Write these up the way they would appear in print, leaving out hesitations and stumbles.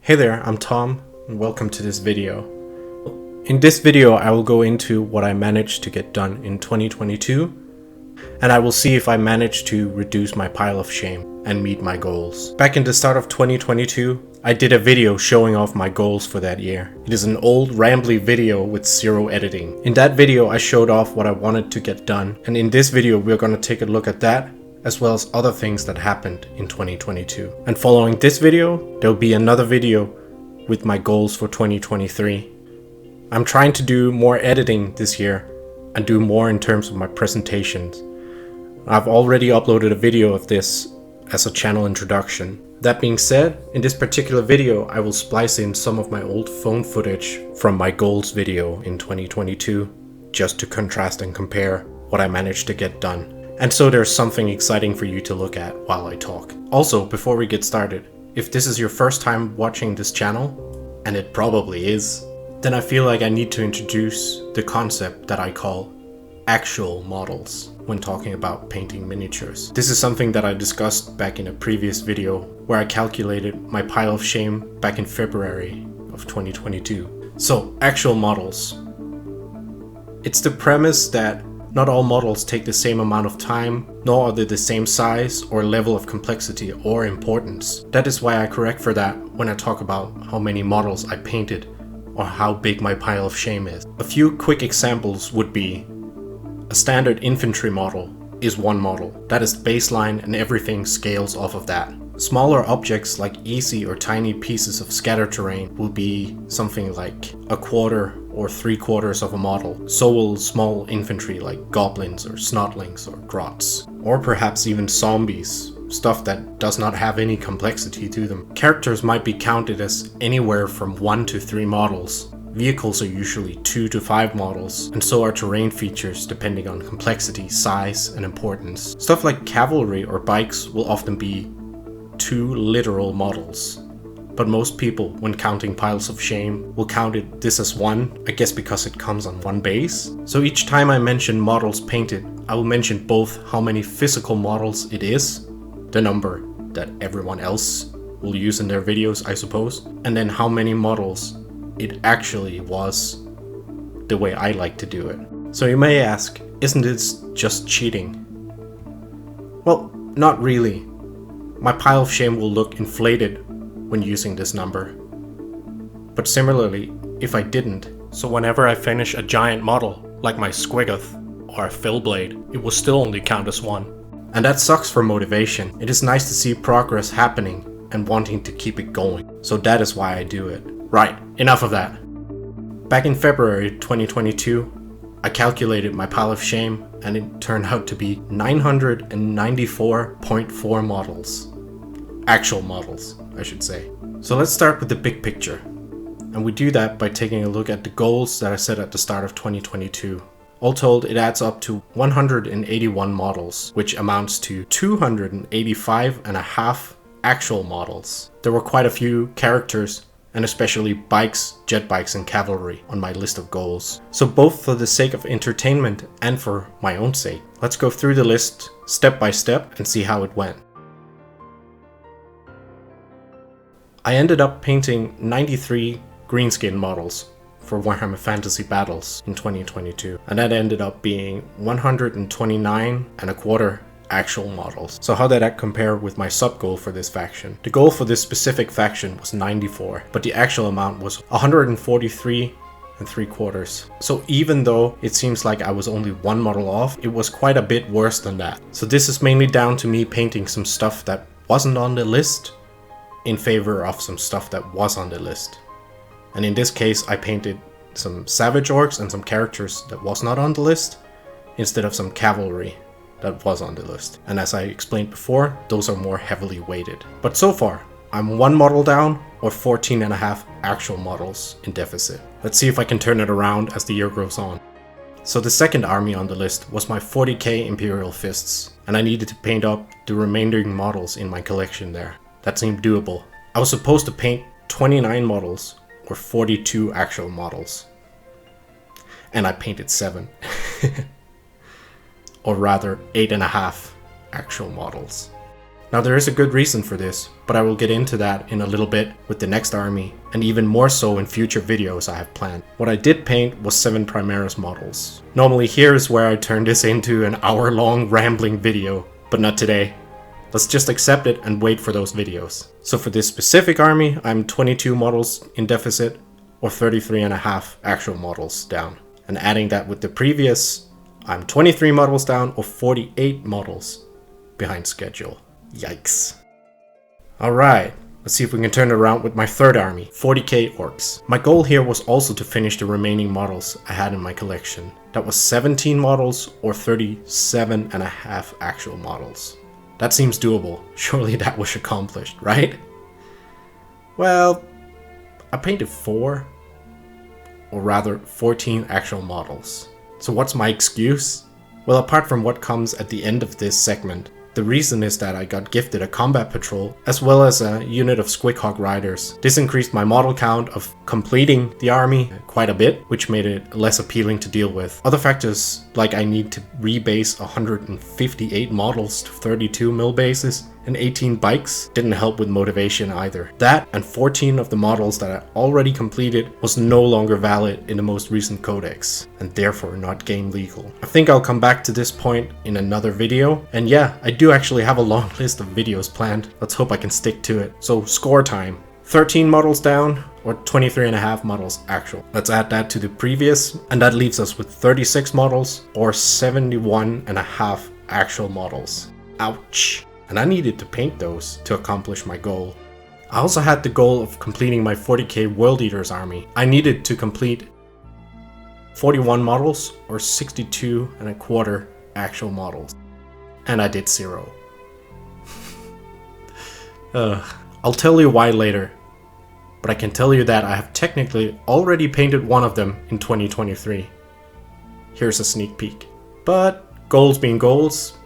Hey there, I'm Tom, and welcome to this video. In this video, I will go into what I managed to get done in 2022, and I will see if I managed to reduce my pile of shame and meet my goals. Back in the start of 2022, I did a video showing off my goals for that year. It is an old rambly video with zero editing. In that video, I showed off what I wanted to get done, and in this video, we're going to take a look at that as well as other things that happened in 2022. And following this video, there'll be another video with my goals for 2023. I'm trying to do more editing this year and do more in terms of my presentations. I've already uploaded a video of this as a channel introduction. That being said, in this particular video, I will splice in some of my old phone footage from my goals video in 2022, just to contrast and compare what I managed to get done. And so there's something exciting for you to look at while I talk. Also, before we get started, if this is your first time watching this channel, and it probably is, then I feel like I need to introduce the concept that I call actual models when talking about painting miniatures. This is something that I discussed back in a previous video where I calculated my pile of shame back in February of 2022. So, actual models. It's the premise that not all models take the same amount of time, nor are they the same size or level of complexity or importance. That is why I correct for that when I talk about how many models I painted or how big my pile of shame is. A few quick examples would be a standard infantry model is one model. That is baseline and everything scales off of that. Smaller objects like easy or tiny pieces of scatter terrain will be something like a quarter or 3/4 of a model. So will small infantry like goblins or snotlings or grots. Or perhaps even zombies, stuff that does not have any complexity to them. Characters might be counted as anywhere from 1 to 3 models. Vehicles are usually 2 to 5 models, and so are terrain features depending on complexity, size, and importance. Stuff like cavalry or bikes will often be 2 literal models. But most people, when counting piles of shame, will count this as 1, I guess because it comes on one base. So each time I mention models painted, I will mention both how many physical models it is, the number that everyone else will use in their videos, I suppose, and then how many models it actually was the way I like to do it. So you may ask, isn't this just cheating? Well, not really. My pile of shame will look inflated when using this number. But similarly, if I didn't, so whenever I finish a giant model, like my Squiggoth or a Fillblade, it will still only count as 1. And that sucks for motivation. It is nice to see progress happening and wanting to keep it going. So that is why I do it. Right, enough of that. Back in February 2022, I calculated my pile of shame and it turned out to be 994.4 models. Actual models, I should say. So let's start with the big picture. And we do that by taking a look at the goals that I set at the start of 2022. All told, it adds up to 181 models, which amounts to 285.5 actual models. There were quite a few characters, and especially bikes, jet bikes, and cavalry on my list of goals. So both for the sake of entertainment and for my own sake, let's go through the list step by step and see how it went. I ended up painting 93 greenskin models for Warhammer Fantasy Battles in 2022, and that ended up being 129.25 actual models. So how did that compare with my sub goal for this faction? The goal for this specific faction was 94, but the actual amount was 143.75. So even though it seems like I was only 1 model off, it was quite a bit worse than that. So this is mainly down to me painting some stuff that wasn't on the list in favor of some stuff that was on the list. And in this case, I painted some savage orcs and some characters that was not on the list instead of some cavalry that was on the list. And as I explained before, those are more heavily weighted. But so far, I'm 1 model down or 14.5 actual models in deficit. Let's see if I can turn it around as the year goes on. So the second army on the list was my 40k Imperial Fists, and I needed to paint up the remaining models in my collection there. That seemed doable. I was supposed to paint 29 models or 42 actual models, and I painted 7. Or rather 8.5 actual models. Now there is a good reason for this, but I will get into that in a little bit with the next army, and even more so in future videos I have planned. What I did paint was 7 Primaris models. Normally here is where I turn this into an hour-long rambling video, but not today. Let's just accept it and wait for those videos. So for this specific army, I'm 22 models in deficit, or 33.5 actual models down. And adding that with the previous, I'm 23 models down, or 48 models behind schedule. Yikes. Alright, let's see if we can turn it around with my third army, 40k Orcs. My goal here was also to finish the remaining models I had in my collection. That was 17 models or 37.5 actual models. That seems doable. Surely that was accomplished, right? Well, I painted 4, or rather 14 actual models. So what's my excuse? Well, apart from what comes at the end of this segment, the reason is that I got gifted a combat patrol as well as a unit of Squickhawk riders. This increased my model count of completing the army quite a bit, which made it less appealing to deal with. Other factors, like I need to rebase 158 models to 32 mil bases and 18 bikes, didn't help with motivation either. That and 14 of the models that I already completed was no longer valid in the most recent codex, and therefore not game legal. I think I'll come back to this point in another video, and yeah, I do actually have a long list of videos planned. Let's hope I can stick to it. So score time. 13 models down, or 23.5 models actual. Let's add that to the previous, and that leaves us with 36 models, or 71.5 actual models. Ouch. And I needed to paint those to accomplish my goal. I also had the goal of completing my 40k World Eaters army. I needed to complete 41 models, or 62.25 actual models. And I did 0. I'll tell you why later, but I can tell you that I have technically already painted one of them in 2023. Here's a sneak peek. But goals being goals,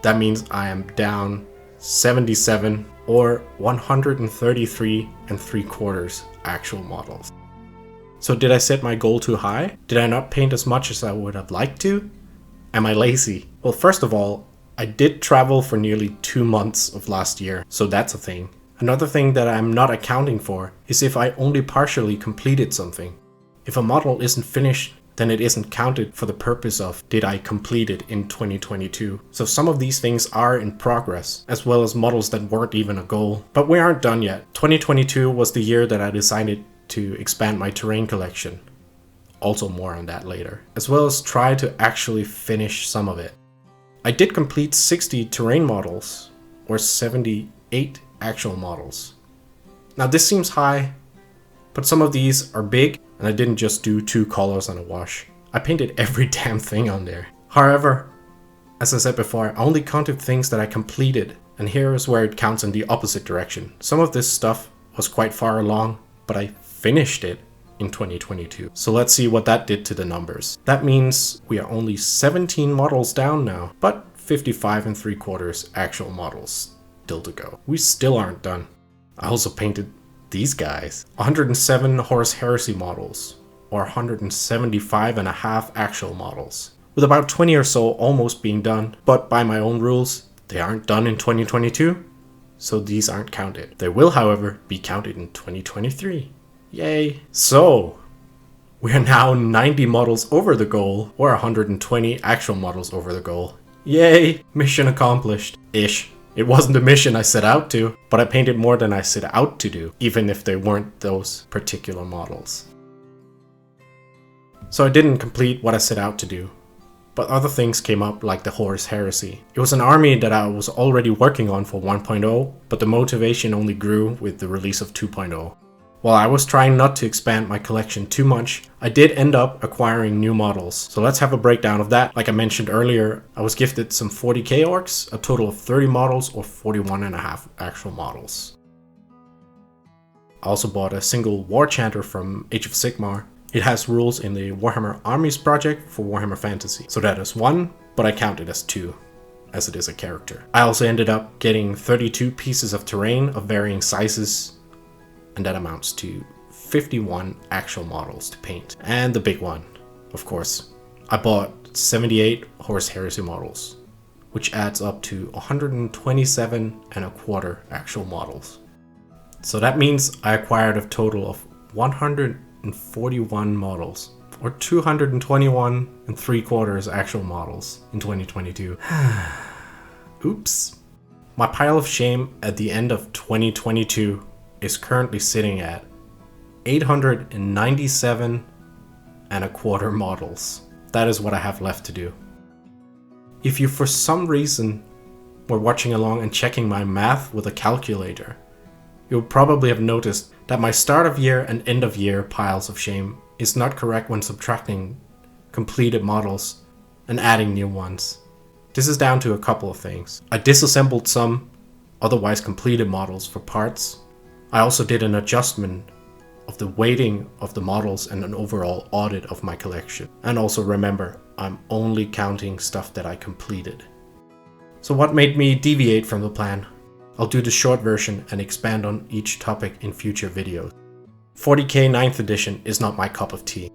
that means I am down 77 or 133.75 actual models. So did I set my goal too high? Did I not paint as much as I would have liked to? Am I lazy? Well, first of all, I did travel for nearly 2 months of last year, so that's a thing. Another thing that I'm not accounting for is if I only partially completed something. If a model isn't finished, then it isn't counted for the purpose of did I complete it in 2022. So some of these things are in progress, as well as models that weren't even a goal. But we aren't done yet. 2022 was the year that I decided to expand my terrain collection. Also more on that later. As well as try to actually finish some of it. I did complete 60 terrain models, or 78 actual models. Now this seems high, but some of these are big, and I didn't just do 2 colors on a wash. I painted every damn thing on there. However, as I said before, I only counted things that I completed, and here is where it counts in the opposite direction. Some of this stuff was quite far along, but I finished it in 2022. So let's see what that did to the numbers. That means we are only 17 models down now, but 55.75 actual models still to go. We still aren't done. I also painted these guys. 107 Horus Heresy models, or 175.5 actual models, with about 20 or so almost being done, but by my own rules, they aren't done in 2022, so these aren't counted. They will, however, be counted in 2023. Yay! So, we are now 90 models over the goal, or 120 actual models over the goal. Yay! Mission accomplished. Ish. It wasn't the mission I set out to, but I painted more than I set out to do, even if they weren't those particular models. So I didn't complete what I set out to do, but other things came up like the Horus Heresy. It was an army that I was already working on for 1.0, but the motivation only grew with the release of 2.0. While I was trying not to expand my collection too much, I did end up acquiring new models. So let's have a breakdown of that. Like I mentioned earlier, I was gifted some 40k Orcs, a total of 30 models or 41.5 actual models. I also bought a single War Chanter from Age of Sigmar. It has rules in the Warhammer Armies project for Warhammer Fantasy. So that is 1, but I count it as 2, as it is a character. I also ended up getting 32 pieces of terrain of varying sizes, and that amounts to 51 actual models to paint. And the big one, of course, I bought 78 Horus Heresy models, which adds up to 127 and a quarter actual models. So that means I acquired a total of 141 models, or 221 and 3/4 actual models in 2022. Oops. My pile of shame at the end of 2022 is currently sitting at 897 and a quarter models. That is what I have left to do. If you for some reason were watching along and checking my math with a calculator, you'll probably have noticed that my start of year and end of year piles of shame is not correct when subtracting completed models and adding new ones. This is down to a couple of things. I disassembled some otherwise completed models for parts. I also did an adjustment of the weighting of the models and an overall audit of my collection. And also remember, I'm only counting stuff that I completed. So what made me deviate from the plan? I'll do the short version and expand on each topic in future videos. 40k 9th edition is not my cup of tea.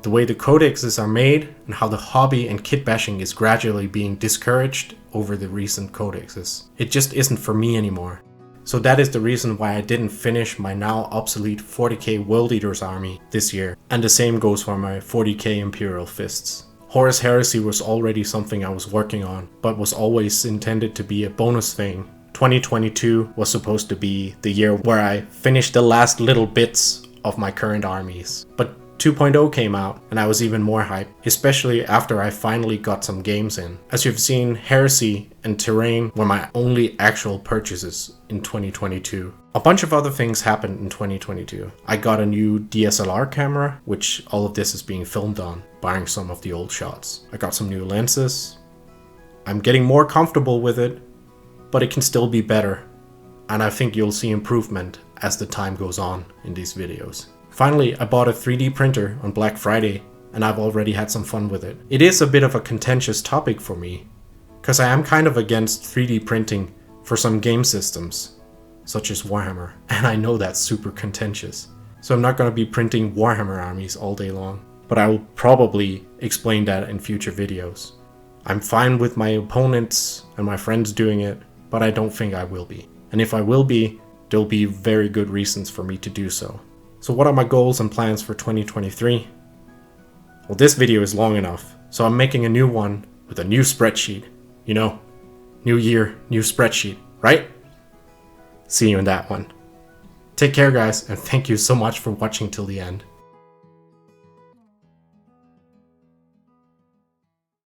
The way the codexes are made and how the hobby and kit bashing is gradually being discouraged over the recent codexes. It just isn't for me anymore. So that is the reason why I didn't finish my now obsolete 40k World Eaters army this year. And the same goes for my 40k Imperial Fists. Horus Heresy was already something I was working on, but was always intended to be a bonus thing. 2022 was supposed to be the year where I finished the last little bits of my current armies. But 2.0 came out and I was even more hyped, especially after I finally got some games in. As you've seen, Heresy and Terrain were my only actual purchases in 2022. A bunch of other things happened in 2022. I got a new DSLR camera, which all of this is being filmed on, barring some of the old shots. I got some new lenses. I'm getting more comfortable with it, but it can still be better. And I think you'll see improvement as the time goes on in these videos. Finally, I bought a 3D printer on Black Friday and I've already had some fun with it. It is a bit of a contentious topic for me, because I am kind of against 3D printing for some game systems, such as Warhammer, and I know that's super contentious. So I'm not going to be printing Warhammer armies all day long, but I will probably explain that in future videos. I'm fine with my opponents and my friends doing it, but I don't think I will be. And if I will be, there'll be very good reasons for me to do so. So what are my goals and plans for 2023? Well, this video is long enough, so I'm making a new one with a new spreadsheet. You know, new year, new spreadsheet, right? See you in that one. Take care, guys, and thank you so much for watching till the end.